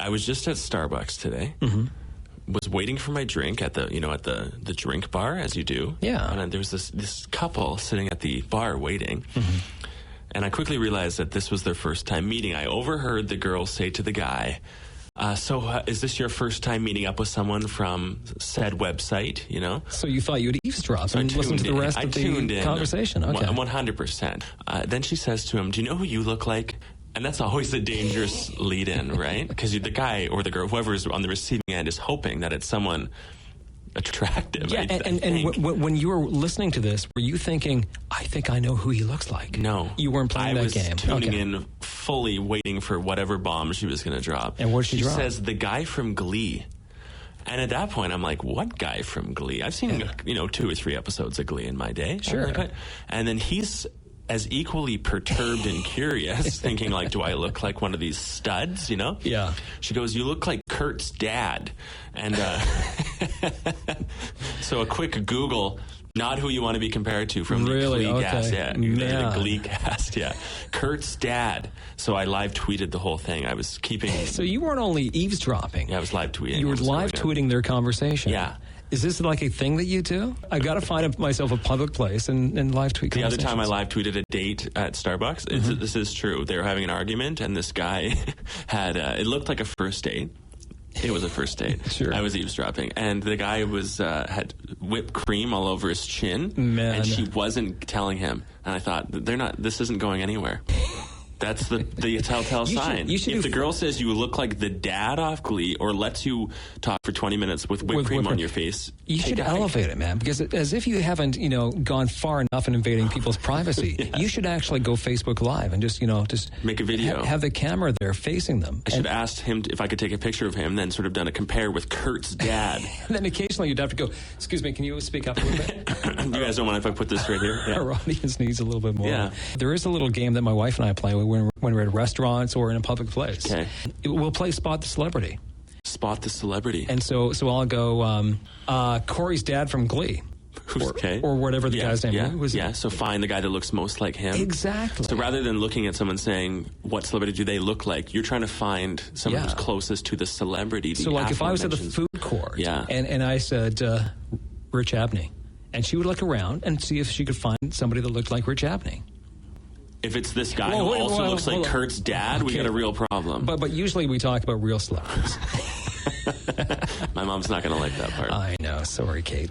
I was just at Starbucks today. Was waiting for my drink at the the drink bar, as you do. Yeah. And there was this couple sitting at the bar waiting. And I quickly realized that this was their first time meeting. I overheard the girl say to the guy, so is this your first time meeting up with someone from said website, So you thought you would eavesdrop and listen to the rest of the conversation. Okay. 100%. Then she says to him, do you know who you look like? And that's always a dangerous lead-in, right? Because the guy or the girl, whoever is on the receiving end, is hoping that it's someone attractive. Yeah, and when you were listening to this, were you thinking, I think I know who he looks like? No. You weren't playing that game. I was tuning in, fully waiting for whatever bomb she was going to drop. And what did she drop? She says, the guy from Glee. And at that point, I'm like, what guy from Glee? I've seen, 2 or 3 episodes of Glee in my day. Sure. And then he's as equally perturbed and curious, thinking like, do I look like one of these studs, Yeah. She goes, you look like Kurt's dad. And so a quick Google, not who you want to be compared to from the Glee cast. Yeah, the Glee cast, yeah. Kurt's dad. So I live tweeted the whole thing. I was keeping... So you weren't only eavesdropping. Yeah, I was live tweeting. You were live tweeting their conversation. Yeah. Is this like a thing that you do? I've got to find myself a public place and live tweet. The other time I live tweeted a date at Starbucks, this is true. They were having an argument, and this guy had, it looked like a first date. It was a first date. Sure. I was eavesdropping, and the guy was had whipped cream all over his chin, and she wasn't telling him. And I thought, this isn't going anywhere. That's the telltale sign. If the girl says you look like the dad off Glee or lets you talk for 20 minutes with whipped cream on your face, you should elevate it, man, because as if you haven't, gone far enough in invading people's privacy, yes. You should actually go Facebook Live and just make a video. Have the camera there facing them. I should have asked him if I could take a picture of him, then sort of done a compare with Kurt's dad. And then occasionally you'd have to go, excuse me, can you speak up a little bit? You guys don't mind if I put this right here? Yeah. Our audience needs a little bit more. Yeah. There is a little game that my wife and I play when we're at restaurants or in a public place. Okay. We'll play Spot the Celebrity. Spot the Celebrity. And so I'll go, Corey's dad from Glee. Or whatever the guy's name was. Yeah, so find the guy that looks most like him. Exactly. So rather than looking at someone saying, what celebrity do they look like, you're trying to find someone who's closest to the celebrity. So like if I was at the food court and I said, Rich Abney, and she would look around and see if she could find somebody that looked like Rich Abney. If it's this guy who also looks like Kurt's dad, we got a real problem. But usually we talk about real celebrities. My mom's not going to like that part. I know. Sorry, Kate.